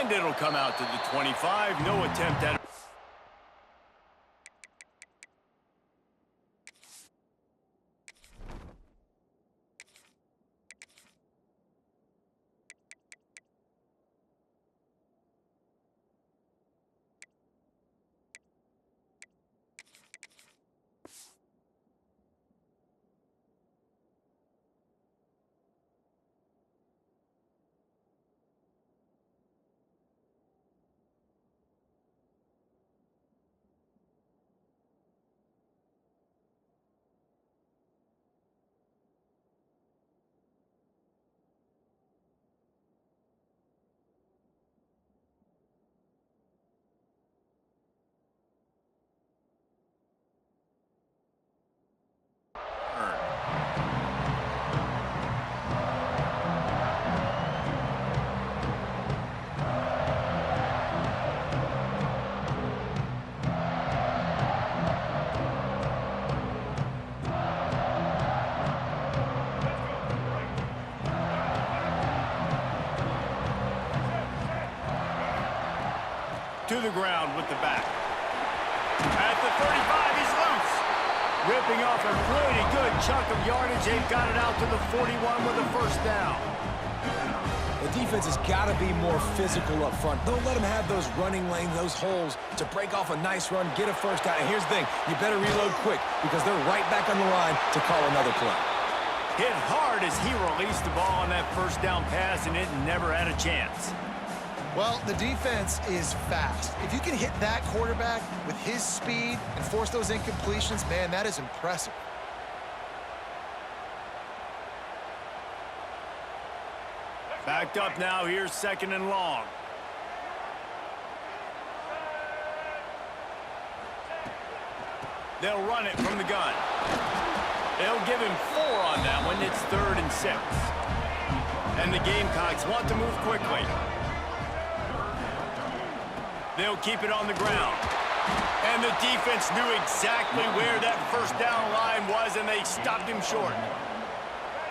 And it'll come out to the 25. No attempt at it. To the ground with the back. At the 35, he's loose. Ripping off a pretty good chunk of yardage. They've got it out to the 41 with a first down. The defense has got to be more physical up front. Don't let them have those running lanes, those holes to break off a nice run, get a first down. And here's the thing, you better reload quick because they're right back on the line to call another play. Hit hard as he released the ball on that first down pass, and it never had a chance. Well, the defense is fast. If you can hit that quarterback with his speed and force those incompletions, man, that is impressive. Backed up now, here's 2nd and long. They'll run it from the gun. They'll give him 4 on that one. It's 3rd and 6. And the Gamecocks want to move quickly. They'll keep it on the ground. And the defense knew exactly where that first down line was, and they stopped him short.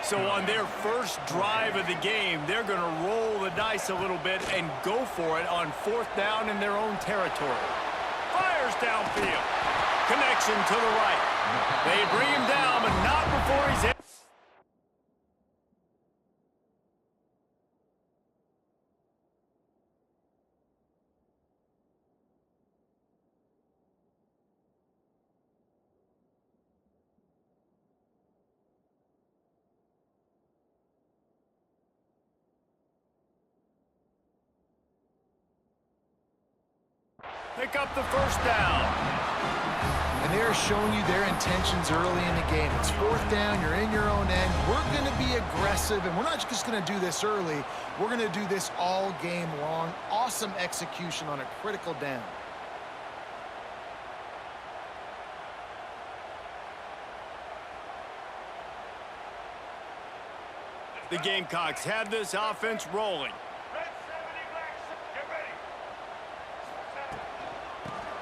So on their first drive of the game, they're going to roll the dice a little bit and go for it on 4th down in their own territory. Fires downfield. Connection to the right. They bring him down, but not before he's hit. Pick up the first down. And they're showing you their intentions early in the game. It's 4th down, you're in your own end. We're going to be aggressive, and we're not just going to do this early. We're going to do this all game long. Awesome execution on a critical down. The Gamecocks have this offense rolling.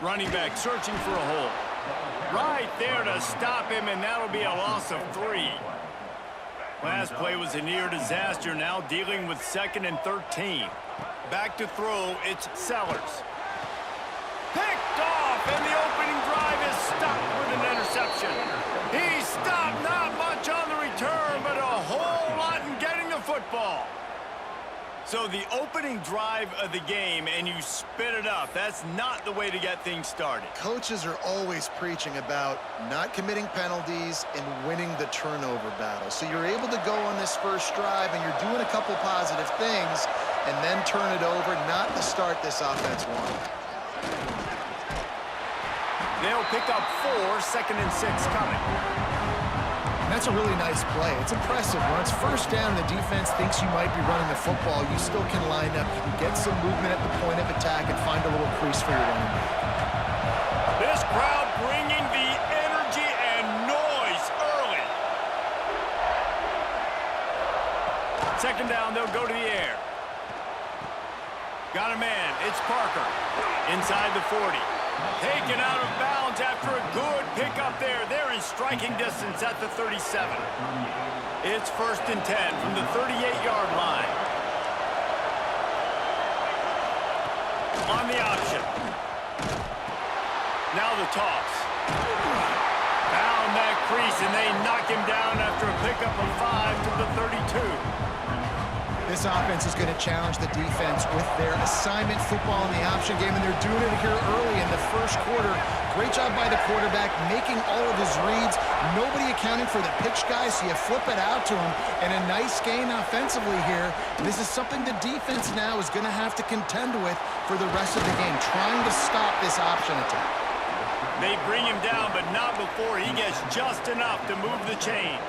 Running back searching for a hole. Right there to stop him, and that'll be a loss of 3. Last play was a near disaster, now dealing with 2nd and 13. Back to throw, it's Sellers. Picked off, and the opening drive is stopped with an interception. He stopped, not much on the return, but a whole lot in getting the football. So the opening drive of the game, and you spit it up. That's not the way to get things started. Coaches are always preaching about not committing penalties and winning the turnover battle. So you're able to go on this first drive, and you're doing a couple positive things, and then turn it over, not to start this offense one. They'll pick up 4, 2nd and 6 coming. That's a really nice play. It's impressive. When it's first down, the defense thinks you might be running the football. You still can line up. You can get some movement at the point of attack and find a little crease for your running back. This crowd bringing the energy and noise early. 2nd down, they'll go to the air. Got a man. It's Parker. Inside the 40. Taken out of bounds after a good pickup there. They're in striking distance at the 37. It's 1st and 10 from the 38-yard line. on the option. Now the toss. Found that crease, and they knock him down after a pickup of 5 to the 32. This offense is going to challenge the defense with their assignment football in the option game, and they're doing it here early in the first quarter. Great job by the quarterback, making all of his reads. Nobody accounting for the pitch guy, so you flip it out to him, and a nice gain offensively here. This is something the defense now is going to have to contend with for the rest of the game, trying to stop this option attack. They bring him down, but not before he gets just enough to move the chains.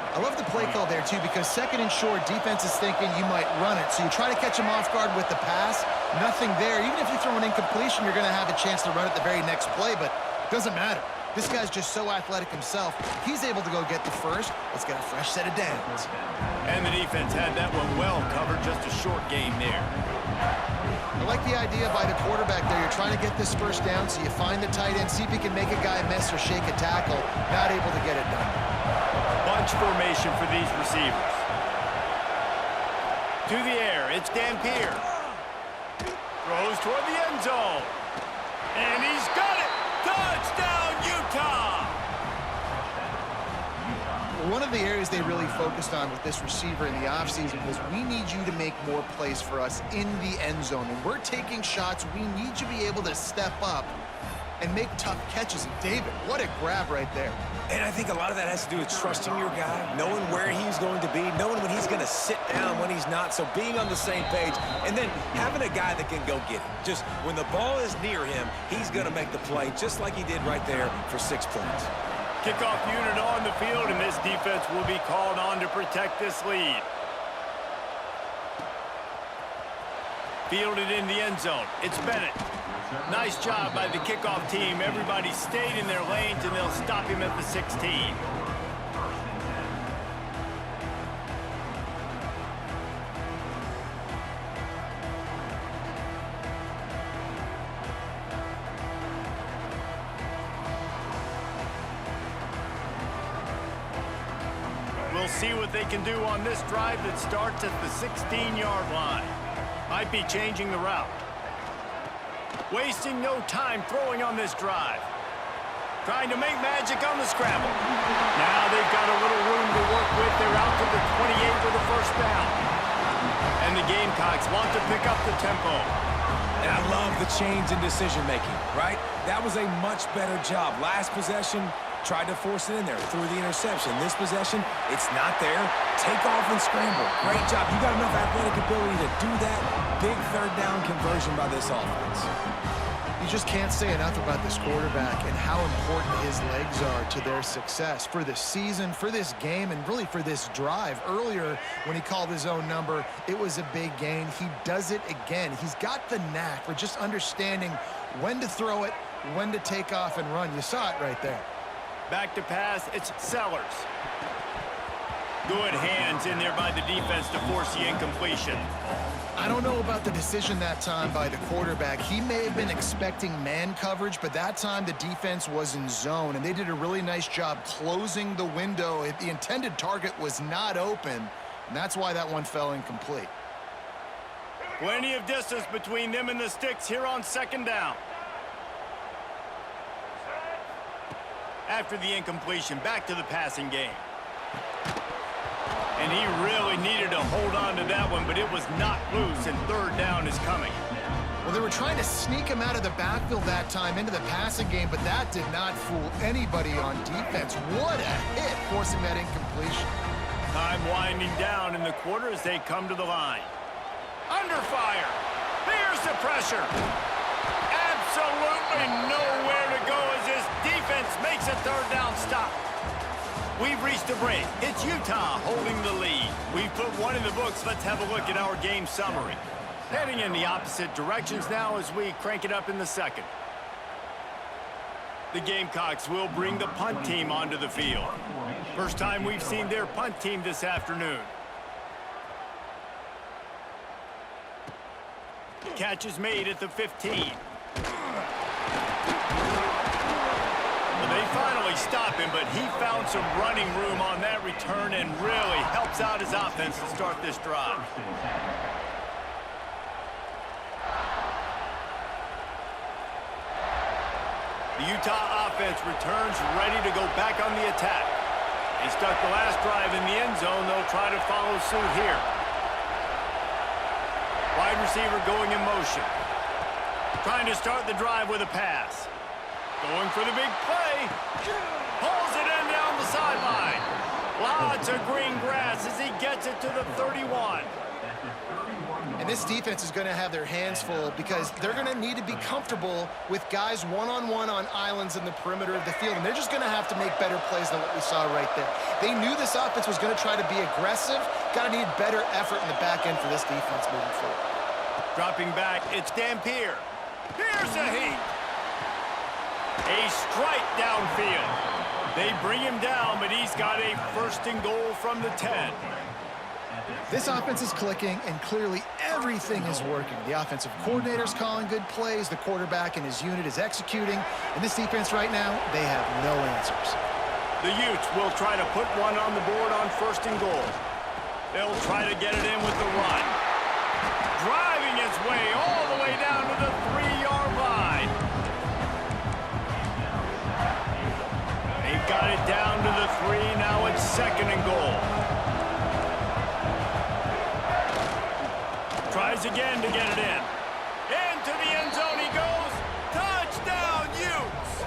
I love the play call there, too, because second and short, defense is thinking you might run it. So you try to catch him off guard with the pass. Nothing there. Even if you throw an incompletion, you're going to have a chance to run it the very next play, but it doesn't matter. This guy's just so athletic himself. He's able to go get the first. Let's get a fresh set of downs. And the defense had that one well covered, just a short game there. I like the idea by the quarterback there. You're trying to get this first down, so you find the tight end, see if he can make a guy miss or shake a tackle. Not able to get it done. Bunch formation for these receivers. To the air, it's Dampier. Throws toward the end zone. And he's got it! Touchdown, Utah! One of the areas they really focused on with this receiver in the offseason was we need you to make more plays for us in the end zone. And we're taking shots. We need you to be able to step up and make tough catches. And David, what a grab right there. And I think a lot of that has to do with trusting your guy, knowing where he's going to be, knowing when he's going to sit down, when he's not, so being on the same page, and then having a guy that can go get it. Just when the ball is near him, he's going to make the play, just like he did right there for 6 points. Kickoff unit on the field, and this defense will be called on to protect this lead. Fielded in the end zone. It's Bennett. Nice job by the kickoff team. Everybody stayed in their lanes, and they'll stop him at the 16. We'll see what they can do on this drive that starts at the 16-yard line. Might be changing the route. Wasting no time throwing on this drive. Trying to make magic on the scramble. Now they've got a little room to work with. They're out to the 28 for the first down. And the Gamecocks want to pick up the tempo. And I love the change in decision-making, right? That was a much better job. Last possession, tried to force it in there, threw the interception. This possession, it's not there. Take off and scramble. Great job. You got enough athletic ability to do that. Big third down conversion by this offense. You just can't say enough about this quarterback and how important his legs are to their success for this season, for this game, and really for this drive. Earlier, when he called his own number, it was a big gain. He does it again. He's got the knack for just understanding when to throw it, when to take off and run. You saw it right there. Back to pass, it's Sellers. Good hands in there by the defense to force the incompletion. I don't know about the decision that time by the quarterback. He may have been expecting man coverage, but that time the defense was in zone, and they did a really nice job closing the window. The intended target was not open, and that's why that one fell incomplete. Plenty of distance between them and the sticks here on second down. After the incompletion, back to the passing game. And he really needed to hold on to that one, but it was not loose, and third down is coming. Well, they were trying to sneak him out of the backfield that time into the passing game, but that did not fool anybody on defense. What a hit, forcing that incompletion. Time winding down in the quarter as they come to the line. Under fire. There's the pressure. Absolutely nowhere to go as this defense makes a third down stop. We've reached a break. It's Utah holding the lead. We've put one in the books. Let's have a look at our game summary. Heading in the opposite directions now as we crank it up in the second. The Gamecocks will bring the punt team onto the field. First time we've seen their punt team this afternoon. Catch is made at the 15. They finally stop him, but he found some running room on that return and really helps out his offense to start this drive. The Utah offense returns ready to go back on the attack. They stuck the last drive in the end zone. They'll try to follow suit here. Wide receiver going in motion. Trying to start the drive with a pass. Going for the big play. Pulls it in down the sideline. Lots of green grass as he gets it to the 31. And this defense is going to have their hands full because they're going to need to be comfortable with guys one-on-one on islands in the perimeter of the field. And they're just going to have to make better plays than what we saw right there. They knew this offense was going to try to be aggressive. Got to need better effort in the back end for this defense moving forward. Dropping back, it's Dampier. Here's a heat. A strike downfield. They bring him down, but he's got a first and goal from the 10. This offense is clicking, and clearly everything is working. The offensive coordinator's calling good plays. The quarterback and his unit is executing. And this defense right now, they have no answers. The Utes will try to put one on the board on first and goal. They'll try to get it in with the run. Driving its way all the way down to the 3-yard line. They've got it down to the 3. Now it's second and goal. Tries again to get it in. Into the end zone he goes. Touchdown, Utes!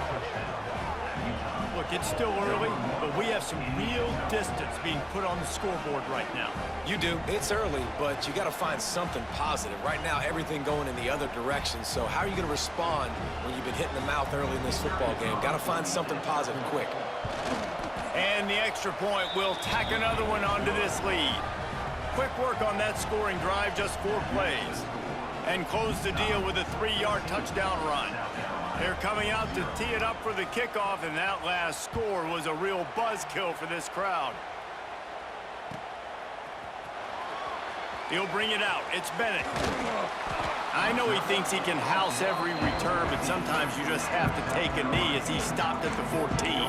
Look, it's still early, but we have some real distance being put on the scoreboard right now. You do. It's early, but you got to find something positive. Right now, everything going in the other direction. So how are you going to respond when you've been hit in the mouth early in this football game? Got to find something positive quick. And the extra point will tack another one onto this lead. Quick work on that scoring drive, just 4 plays. And close the deal with a 3-yard touchdown run. They're coming out to tee it up for the kickoff, and that last score was a real buzzkill for this crowd. He'll bring it out. It's Bennett. I know he thinks he can house every return, but sometimes you just have to take a knee as he stopped at the 14.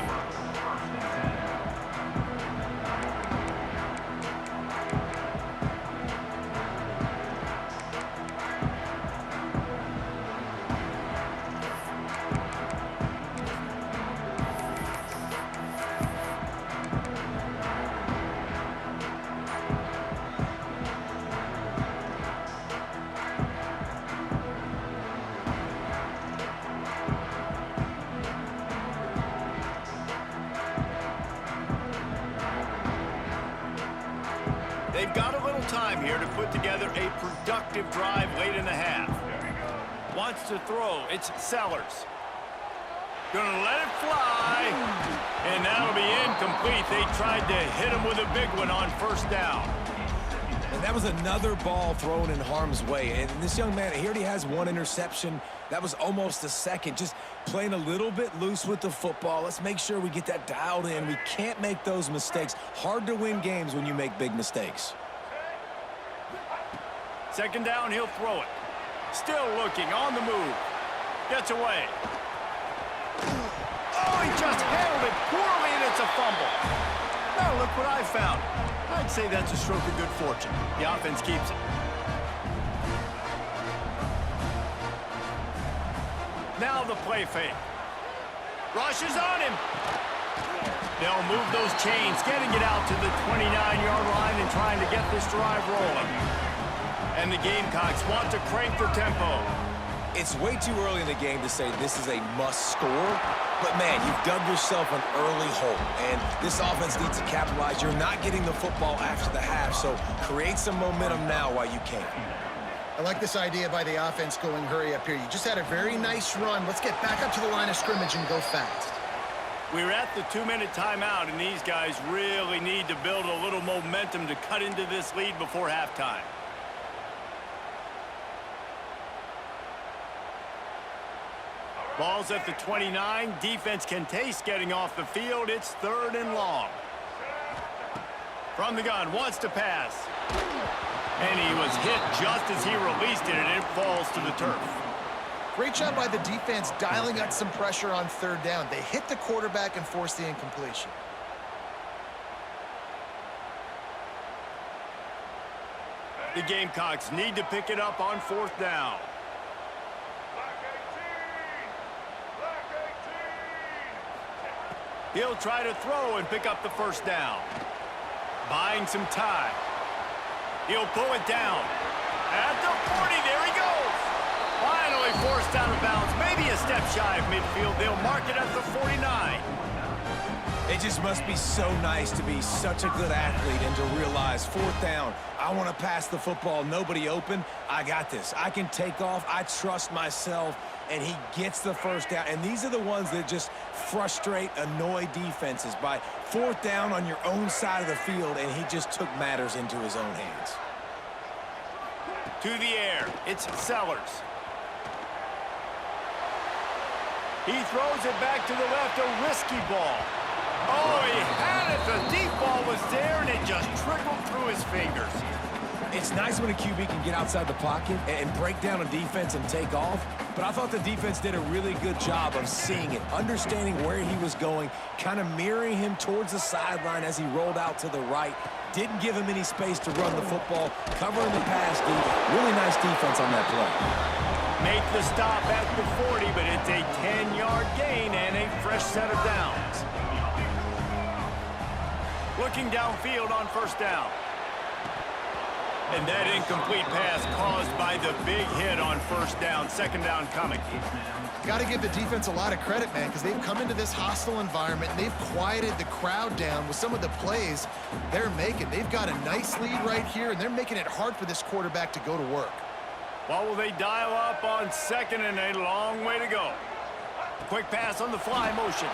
They've got a little time here to put together a productive drive late in the half. Wants to throw. It's Sellers. Gonna let it fly. And that'll be incomplete. They tried to hit him with a big one on first down. And that was another ball thrown in harm's way. And this young man, he already has 1 interception. That was almost a second. Just playing a little bit loose with the football. Let's make sure we get that dialed in. We can't make those mistakes. Hard to win games when you make big mistakes. Second down, he'll throw it. Still looking, on the move. Gets away. Oh, he just handled it poorly, and it's a fumble. Now look what I found. I'd say that's a stroke of good fortune. The offense keeps it. Now the play fake. Rush is on him. They'll move those chains, getting it out to the 29-yard line and trying to get this drive rolling. And the Gamecocks want to crank the tempo. It's way too early in the game to say this is a must score, but man, you've dug yourself an early hole, and this offense needs to capitalize. You're not getting the football after the half, so create some momentum now while you can. I like this idea by the offense going hurry up here. You just had a very nice run. Let's get back up to the line of scrimmage and go fast. We're at the 2-minute timeout, and these guys really need to build a little momentum to cut into this lead before halftime. Ball's at the 29. Defense can taste getting off the field. It's 3rd and long. From the gun, wants to pass. And he was hit just as he released it, and it falls to the turf. Great job by the defense dialing up some pressure on 3rd down. They hit the quarterback and forced the incompletion. The Gamecocks need to pick it up on 4th down. He'll try to throw and pick up the first down. Buying some time. He'll pull it down. At the 40, there he goes. Finally forced out of bounds. Maybe a step shy of midfield. They'll mark it at the 49. It just must be so nice to be such a good athlete and to realize fourth down, I want to pass the football, nobody open, I got this. I can take off, I trust myself, and he gets the first down. And these are the ones that just frustrate, annoy defenses by fourth down on your own side of the field, and he just took matters into his own hands. To the air, it's Sellers. He throws it back to the left, a risky ball. Oh, he had it. The deep ball was there, and it just trickled through his fingers. It's nice when a QB can get outside the pocket and break down a defense and take off, but I thought the defense did a really good job of seeing it, understanding where he was going, kind of mirroring him towards the sideline as he rolled out to the right. Didn't give him any space to run the football, covering the pass deep. Really nice defense on that play. Make the stop at the 40, but it's a 10-yard gain and a fresh set of downs. Looking downfield on first down. And that incomplete pass caused by the big hit on first down. Second down coming. Got to give the defense a lot of credit, man, because they've come into this hostile environment and they've quieted the crowd down with some of the plays they're making. They've got a nice lead right here, and they're making it hard for this quarterback to go to work. What will they dial up on second, and a long way to go? Quick pass on the fly motion.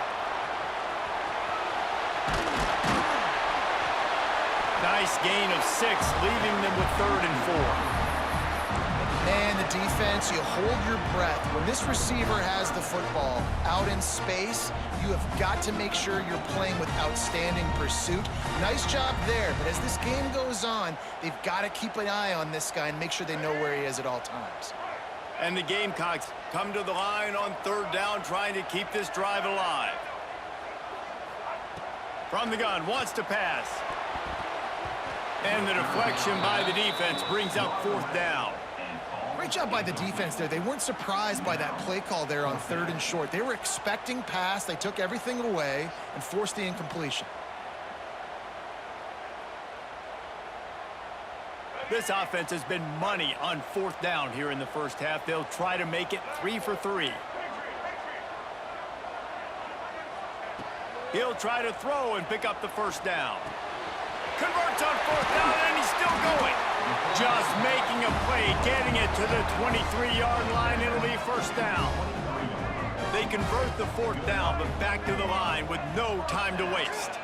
Nice gain of 6, leaving them with 3rd and 4. Man, the defense, you hold your breath. When this receiver has the football out in space, you have got to make sure you're playing with outstanding pursuit. Nice job there, but as this game goes on, they've got to keep an eye on this guy and make sure they know where he is at all times. And the Gamecocks come to the line on 3rd down, trying to keep this drive alive. From the gun, wants to pass. And the deflection by the defense brings up 4th down. Great job by the defense there. They weren't surprised by that play call there on 3rd and short. They were expecting pass. They took everything away and forced the incompletion. This offense has been money on 4th down here in the first half. They'll try to make it 3 for 3. He'll try to throw and pick up the first down. Converts on 4th down, and he's still going. Just making a play, getting it to the 23-yard line. It'll be first down. They convert the 4th down, but back to the line with no time to waste.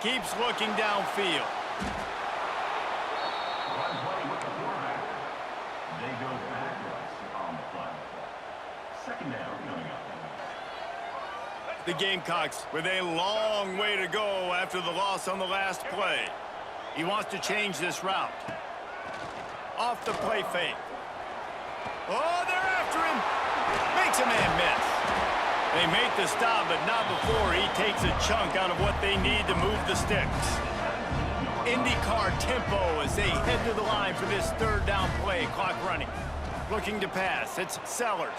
Keeps looking downfield. The Gamecocks with a long way to go after the loss on the last play. He wants to change this route. Off the play fake. Oh, they're after him. Makes a man miss. They make the stop, but not before he takes a chunk out of what they need to move the sticks. IndyCar tempo as they head to the line for this 3rd down play. Clock running. Looking to pass. It's Sellers.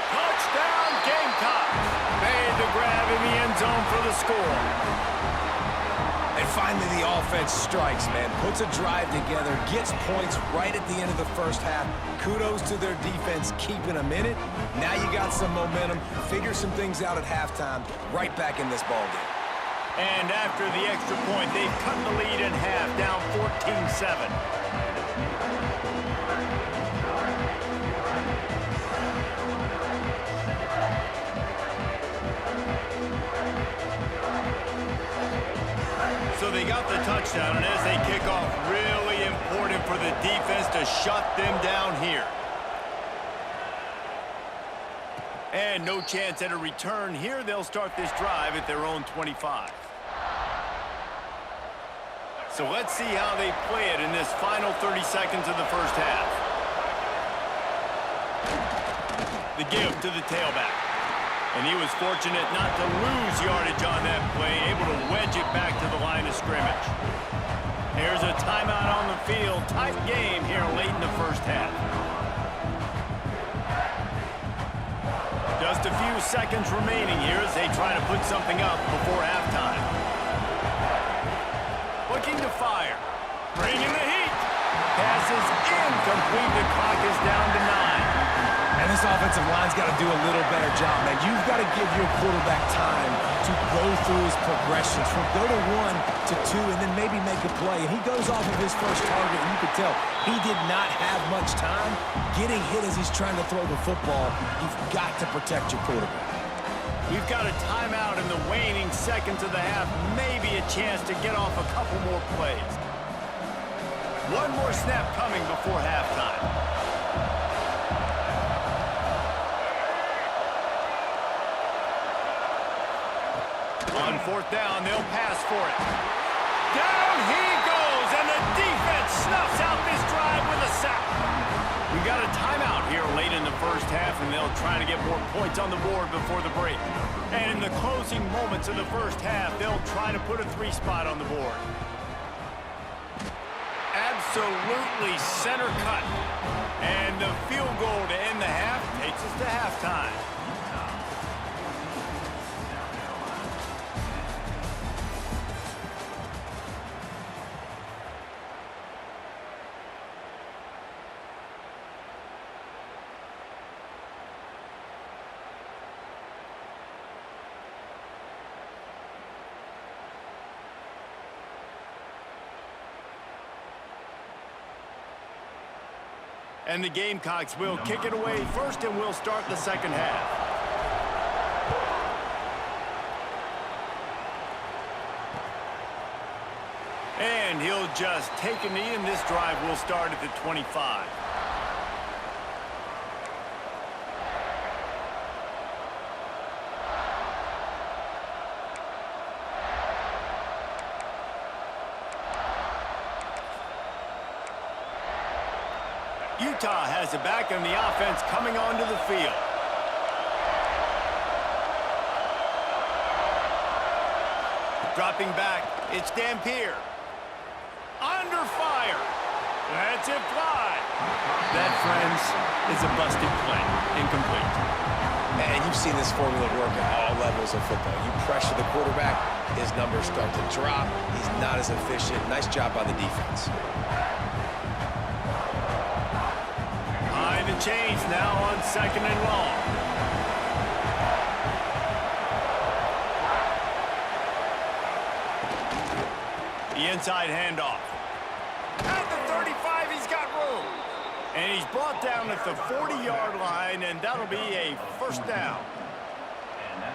Touchdown, Gamecocks. Made the grab in the end zone for the score. And finally, the offense strikes, man. Puts a drive together, gets points right at the end of the first half. Kudos to their defense keeping them in it. Now you got some momentum. Figure some things out at halftime. Right back in this ballgame. And after the extra point, they've cut the lead in half, down 14-7. So they got the touchdown, and as they kick off, really important for the defense to shut them down here. And no chance at a return here. They'll start this drive at their own 25. So let's see how they play it in this final 30 seconds of the first half. The give to the tailback. And he was fortunate not to lose yardage on that play, able to wedge it back to the line of scrimmage. There's a timeout on the field. Tight game here late in the first half. Just a few seconds remaining here as they try to put something up before halftime. Looking to fire. Bringing the heat. Pass is incomplete. The clock is down to 9. And this offensive line's got to do a little better job, man. You've got to give your quarterback time to go through his progressions from go to 1 to 2 and then maybe make a play. And he goes off of his first target, and you could tell he did not have much time getting hit as he's trying to throw the football. You've got to protect your quarterback. We've got a timeout in the waning seconds of the half. Maybe a chance to get off a couple more plays. One more snap coming before halftime. On fourth down, they'll pass for it. Down he goes, and the defense snuffs out this drive with a sack. We got a timeout here late in the first half, and they'll try to get more points on the board before the break. And in the closing moments of the first half, they'll try to put a 3-spot on the board. Absolutely center cut. And the field goal to end the half takes us to halftime. And the Gamecocks will kick it away first, and we'll start the second half. And he'll just take a knee, and this drive will start at the 25. Utah has it back, and the offense coming onto the field. Dropping back, it's Dampier. Under fire. That's it fly. That, friends, is a busted play. Incomplete. Man, you've seen this formula work at all levels of football. You pressure the quarterback, his numbers start to drop. He's not as efficient. Nice job by the defense. The chains now on second and long. The inside handoff. At the 35, he's got room. And he's brought down at the 40-yard line, and that'll be a first down.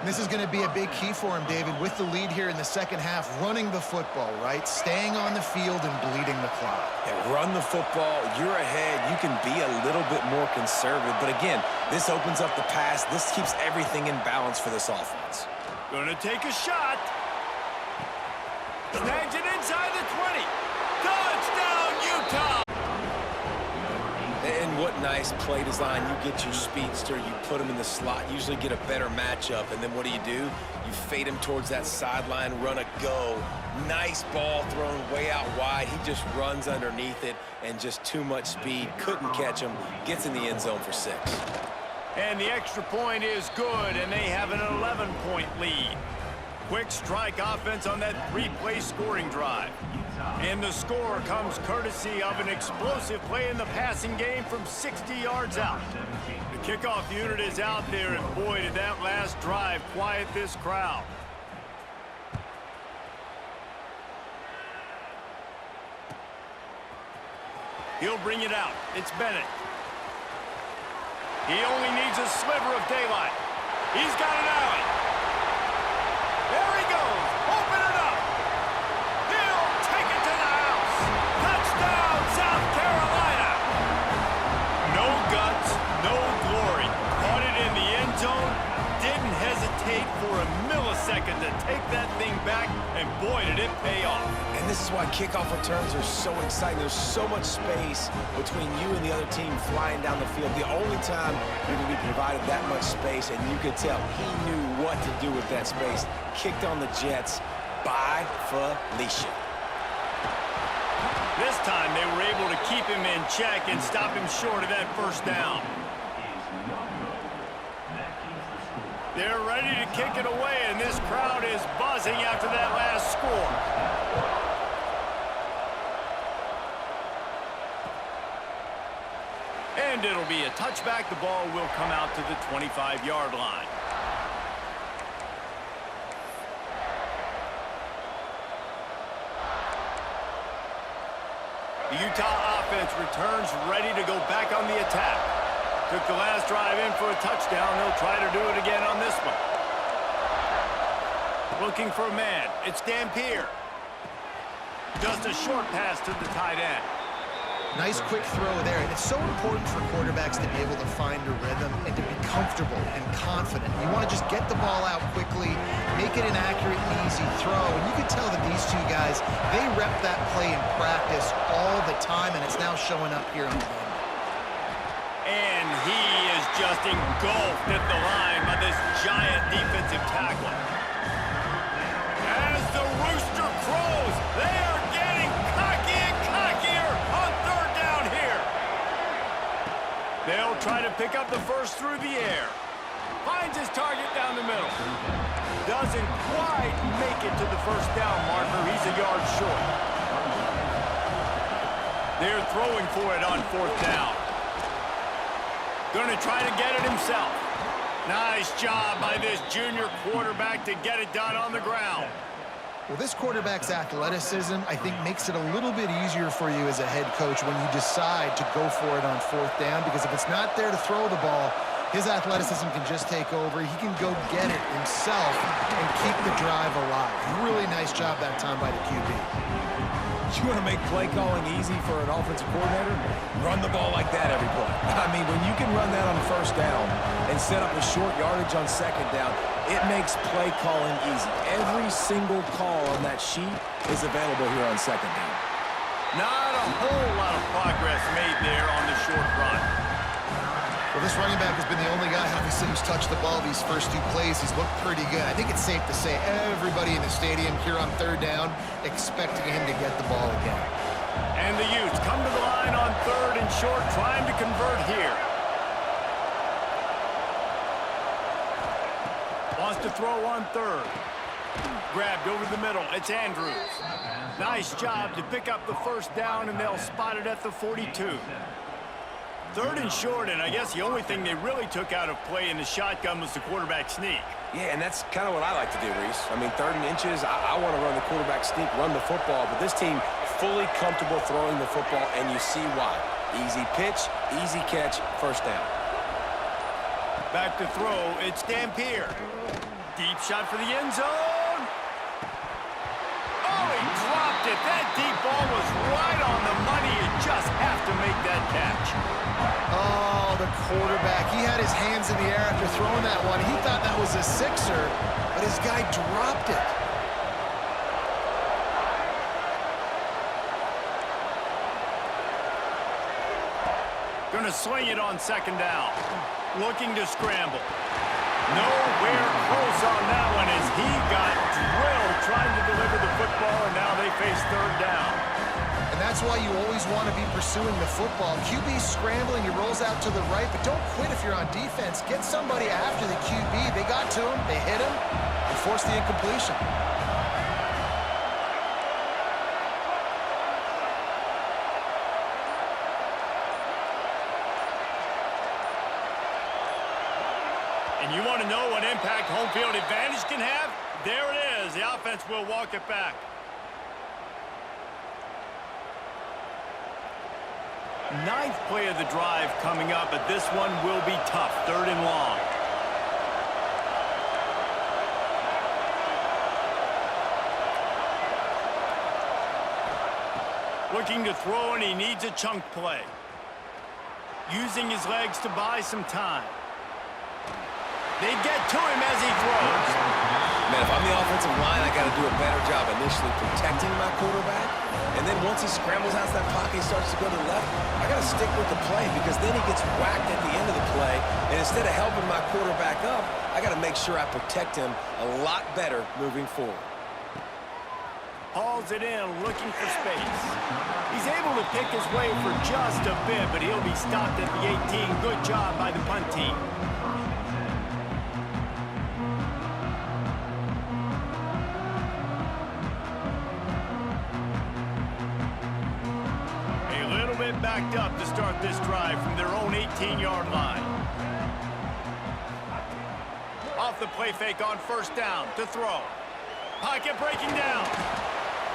This is going to be a big key for him, David, with the lead here in the second half, running the football, right? Staying on the field and bleeding the clock. Yeah, run the football. You're ahead. You can be a little bit more conservative. But again, this opens up the pass. This keeps everything in balance for this offense. Gonna take a shot. Snags it inside the 20. Touchdown, Utah! And what nice play design. You get your speedster, you put him in the slot, usually get a better matchup, and then what do? You fade him towards that sideline, run a go. Nice ball thrown way out wide. He just runs underneath it, and just too much speed. Couldn't catch him. Gets in the end zone for 6. And the extra point is good, and they have an 11-point lead. Quick strike offense on that 3-play scoring drive. And the score comes courtesy of an explosive play in the passing game from 60 yards out. The kickoff unit is out there, and boy, did that last drive quiet this crowd. He'll bring it out. It's Bennett. He only needs a sliver of daylight. He's got an alley. There he goes. Open it up. He'll take it to the house. Touchdown, South Carolina. No guts, no glory. Caught it in the end zone. Didn't hesitate for a millisecond to take that thing back, and boy, did it pay off. And this is why kickoff returns are so exciting. There's so much space between you and the other team flying down the field. The only time you're going to be provided that much space, and you could tell he knew what to do with that space. Kicked on the Jets by Felicia. This time they were able to keep him in check and stop him short of that first down. They're ready to kick it away, and this crowd is buzzing after that last score. And it'll be a touchback. The ball will come out to the 25-yard line. The Utah offense returns ready to go back on the attack. Took the last drive in for a touchdown. They'll try to do it again on this one. Looking for a man. It's Dampier. Just a short pass to the tight end. Nice quick throw there, and it's so important for quarterbacks to be able to find a rhythm and to be comfortable and confident. You want to just get the ball out quickly, make it an accurate and easy throw, and you can tell that these two guys, they rep that play in practice all the time, and it's now showing up here on the game. And he is just engulfed at the line by this giant defensive tackle. As the rooster crows, they are getting cocky and cockier on third down here. They'll try to pick up the first through the air. Finds his target down the middle. Doesn't quite make it to the first down marker. He's a yard short. They're throwing for it on fourth down. Going to try to get it himself. Nice job by this junior quarterback to get it done on the ground. Well, this quarterback's athleticism, I think, makes it a little bit easier for you as a head coach when you decide to go for it on fourth down, because if it's not there to throw the ball, his athleticism can just take over. He can go get it himself and keep the drive alive. Really nice job that time by the QB. You want to make play calling easy for an offensive coordinator? Run the ball like that every play. I mean, when you can run that on first down and set up a short yardage on second down, it makes play calling easy. Every single call on that sheet is available here on second down. Not a whole lot of progress made there on the short run. Well, this running back has been the only guy, obviously, who's touched the ball these first two plays. He's looked pretty good. I think it's safe to say everybody in the stadium here on third down expecting him to get the ball again. And the Utes come to the line on third and short, trying to convert here. Wants to throw on third. Grabbed over the middle. It's Andrews. Nice job to pick up the first down, and they'll spot it at the 42. Third and short, and I guess the only thing they really took out of play in the shotgun was the quarterback sneak. Yeah, and that's kind of what I like to do, Reese. I mean, 3rd and inches, I want to run the quarterback sneak, run the football, but this team fully comfortable throwing the football, and you see why. Easy pitch, easy catch, first down. Back to throw, it's Dampier. Deep shot for the end zone. Oh, he dropped it. That deep ball was right on the money. You just have to make that catch. Oh, the quarterback. He had his hands in the air after throwing that one. He thought that was a sixer, but his guy dropped it. Gonna swing it on second down. Looking to scramble. Nowhere close on that one as he got drilled trying to deliver the football, and now they face third down. And that's why you always want to be pursuing the football. QB's scrambling, he rolls out to the right, but don't quit if you're on defense. Get somebody after the QB. They got to him, they hit him, and forced the incompletion. And you want to know what impact home field advantage can have? There it is. The offense will walk it back. Ninth play of the drive coming up, but this one will be tough. 3rd and long. Looking to throw, and he needs a chunk play. Using his legs to buy some time. They get to him as he throws. Man, if I'm the offensive line, I got to do a better job initially protecting my quarterback. And then once he scrambles out of that pocket, he starts to go to the left, I got to stick with the play because then he gets whacked at the end of the play. And instead of helping my quarterback up, I got to make sure I protect him a lot better moving forward. Hauls it in, looking for space. He's able to pick his way for just a bit, but he'll be stopped at the 18. Good job by the punt team. get backed up to start this drive from their own 18-yard line. Off the play fake on first down to throw. Pocket breaking down.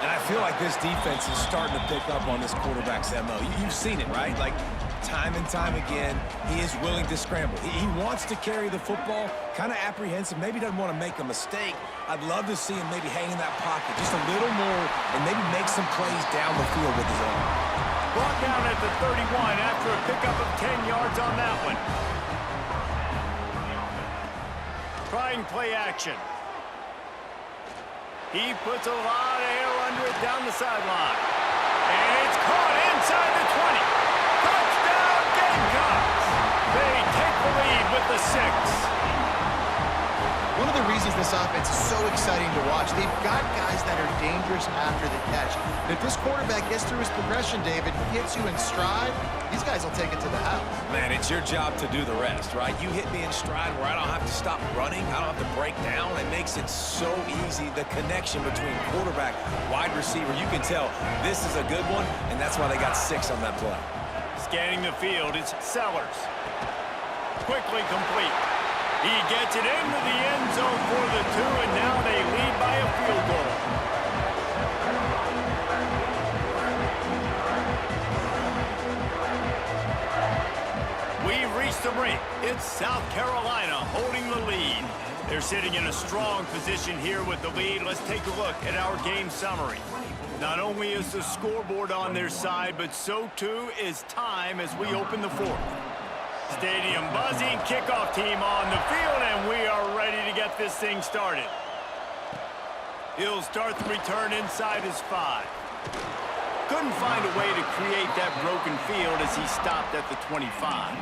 And I feel like this defense is starting to pick up on this quarterback's MO. You've seen it, right? Like, time and time again, he is willing to scramble. He wants to carry the football, kind of apprehensive, maybe doesn't want to make a mistake. I'd love to see him maybe hang in that pocket just a little more and maybe make some plays down the field with his own. Brought down at the 31 after a pickup of 10 yards on that one. Trying play action. He puts a lot of air under it down the sideline. And it's caught inside the 20. Touchdown Gamecocks! They take the lead with the 6. One of the reasons this offense is so exciting to watch, they've got guys that are dangerous after the catch. And if this quarterback gets through his progression, David, hits you in stride, these guys will take it to the house. Man, it's your job to do the rest, right? You hit me in stride where I don't have to stop running. I don't have to break down. It makes it so easy, the connection between quarterback, wide receiver. You can tell this is a good one, and that's why they got 6 on that play. Scanning the field, it's Sellers. Quickly complete. He gets it into the end zone for the 2, and now they lead by a field goal. We've reached the brink. It's South Carolina holding the lead. They're sitting in a strong position here with the lead. Let's take a look at our game summary. Not only is the scoreboard on their side, but so too is time as we open the 4th. Stadium buzzing, kickoff team on the field, and we are ready to get this thing started. He'll start the return inside his 5. Couldn't find a way to create that broken field as he stopped at the 25.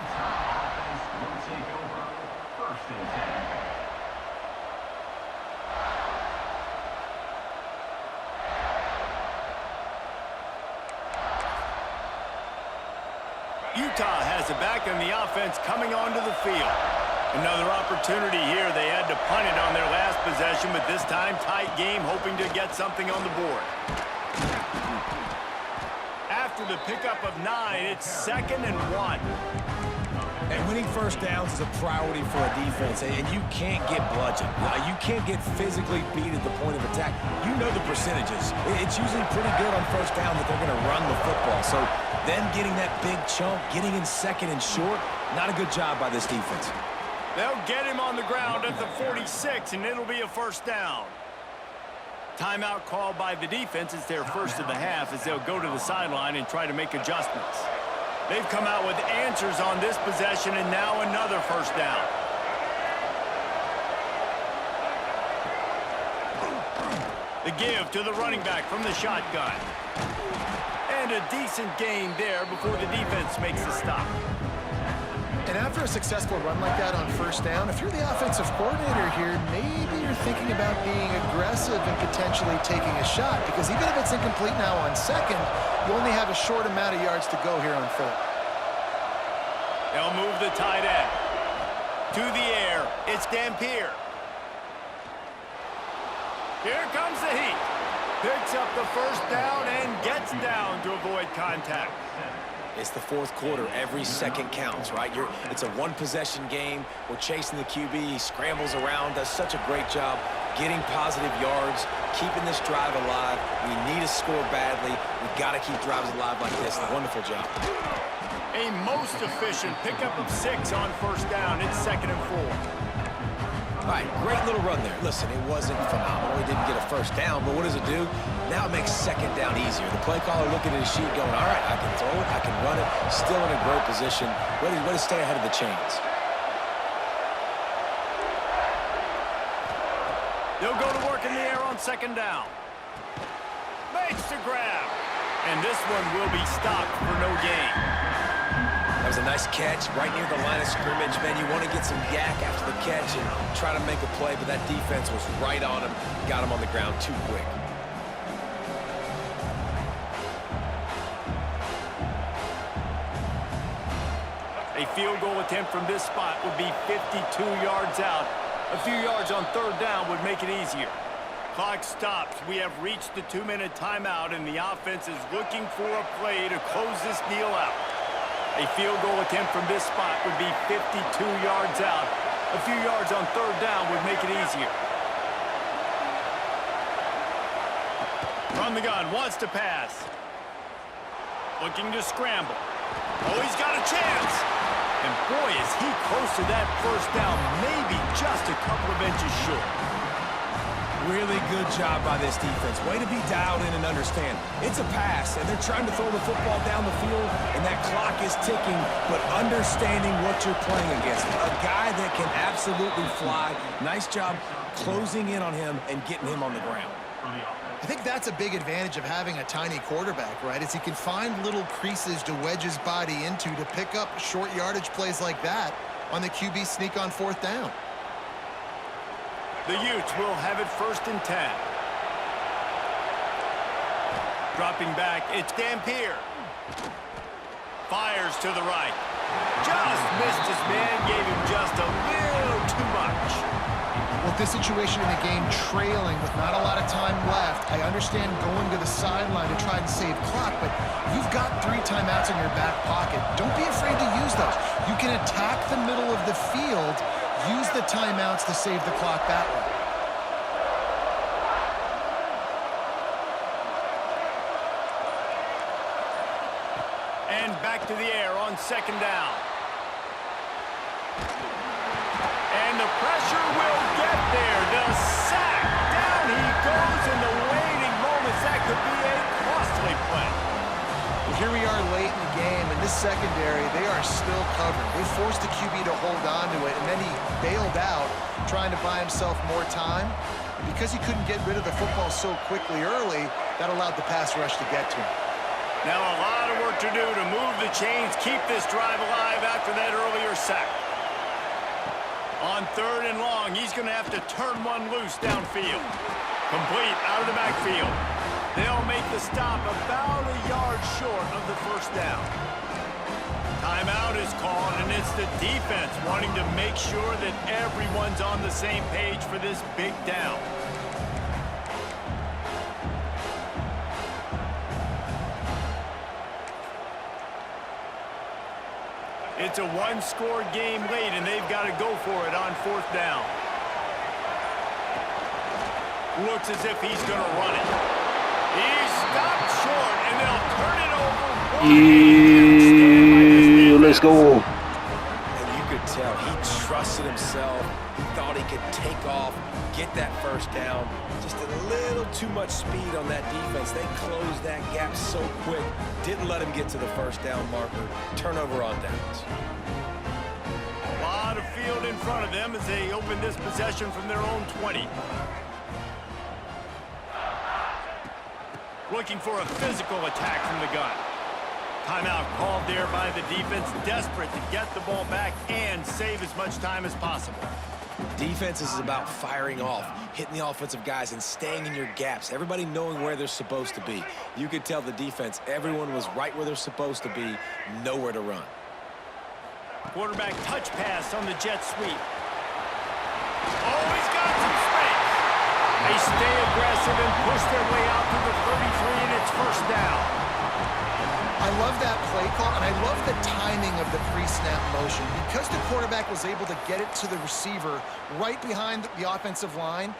Utah has it back, and the offense coming onto the field. Another opportunity here. They had to punt it on their last possession, but this time tight game, hoping to get something on the board. After the pickup of 9, it's 2nd and 1. And winning first downs is a priority for a defense, and you can't get bludgeoned. You can't get physically beat at the point of attack. You know the percentages. It's usually pretty good on first down that they're going to run the football. So them getting that big chunk, getting in 2nd and short, not a good job by this defense. They'll get him on the ground at the 46, and it'll be a first down. Timeout called by the defense. It's their first of the half as they'll go to the sideline and try to make adjustments. They've come out with answers on this possession, and now another first down. The give to the running back from the shotgun. And a decent gain there before the defense makes the stop. And after a successful run like that on first down, if you're the offensive coordinator here, maybe you're thinking about being aggressive and potentially taking a shot, because even if it's incomplete now on 2nd, you only have a short amount of yards to go here on 3rd. They'll move the tight end. To the air, it's Dampier. Here comes the heat. Picks up the first down and gets down to avoid contact. It's the 4th quarter. Every second counts, right? It's a one-possession game. We're chasing the QB. He scrambles around, does such a great job getting positive yards, keeping this drive alive. We need to score badly. We've got to keep drives alive like this. Wonderful job. A most efficient pickup of 6 on first down. It's 2nd and 4. All right, great little run there. Listen, it wasn't phenomenal. He didn't get a first down, but what does it do? Now it makes 2nd down easier. The play caller looking at his sheet going, all right, I can throw it, I can run it, still in a great position. Way to stay ahead of the chains. They'll go to work in the air on 2nd down. Makes the grab. And this one will be stopped for no gain. That was a nice catch right near the line of scrimmage. Man, you want to get some yak after the catch and try to make a play, but that defense was right on him. Got him on the ground too quick. A field goal attempt from this spot would be 52 yards out. A few yards on 3rd down would make it easier. clock stops. We have reached the 2-minute timeout, and the offense is looking for a play to close this deal out. A field goal attempt from this spot would be 52 yards out. A few yards on third down would make it easier. From the gun, wants to pass. Looking to scramble. Oh, he's got a chance. And boy, is he close to that first down, maybe just a couple of inches short. Really good job by this defense. Way to be dialed in and understand. It's a pass, and they're trying to throw the football down the field, and that clock is ticking, but understanding what you're playing against. A guy that can absolutely fly. Nice job closing in on him and getting him on the ground. I think that's a big advantage of having a tiny quarterback, right? Is he can find little creases to wedge his body into to pick up short yardage plays like that on the QB sneak on fourth down. The Utes will have it 1st and 10. Dropping back, it's Dampier. Fires to the right. Just missed his man, gave him just a little too much. With this situation in the game trailing with not a lot of time left, I understand going to the sideline to try and save clock, but you've got 3 timeouts in your back pocket. Don't be afraid to use those. You can attack the middle of the field, use the timeouts to save the clock that way. And back to the air on 2nd down. And the pressure will get there. The sack. Down he goes in the waiting moments. That could be a costly play. Well, here we are late in the game, and this secondary, they are still covered. They forced the QB to hold on to it, and then he bailed out, trying to buy himself more time. And because he couldn't get rid of the football so quickly early, that allowed the pass rush to get to him. Now a lot of work to do to move the chains, keep this drive alive after that earlier sack. On 3rd and long, he's going to have to turn one loose downfield. Complete out of the backfield. They'll make the stop about a yard short of the 1st down. Timeout is called, and it's the defense wanting to make sure that everyone's on the same page for this big down. It's a 1-score game late, and they've got to go for it on 4th down. Looks as if he's going to run it. He's stopped short, and they'll turn it over. Let's go. And you could tell he trusted himself. He thought he could take off, get that 1st down. Just a little too much speed on that defense. They closed that gap so quick. Didn't let him get to the 1st down marker. Turnover on downs. A lot of field in front of them as they open this possession from their own 20. Looking for a physical attack from the gun. Timeout called there by the defense, desperate to get the ball back and save as much time as possible. Defense is about firing off, hitting the offensive guys, and staying in your gaps. Everybody knowing where they're supposed to be. You could tell the defense, everyone was right where they're supposed to be, nowhere to run. Quarterback touch pass on the jet sweep. Oh, he's got some space. They stay aggressive and push their way out to the 33, and it's 1st down. I love that play call, and I love the timing of the pre-snap motion. Because the quarterback was able to get it to the receiver right behind the offensive line,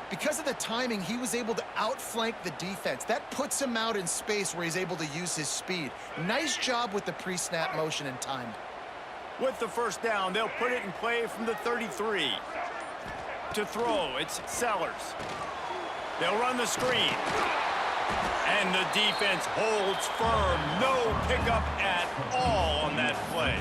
because of the timing, he was able to outflank the defense. That puts him out in space where he's able to use his speed. Nice job with the pre-snap motion and time. With the 1st down, they'll put it in play from the 33. To throw, it's Sellers. They'll run the screen. And the defense holds firm. No pickup at all on that play.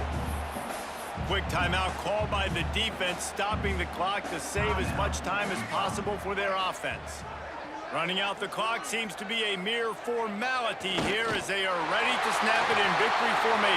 Quick timeout called by the defense, stopping the clock to save as much time as possible for their offense. Running out the clock seems to be a mere formality here as they are ready to snap it in victory formation.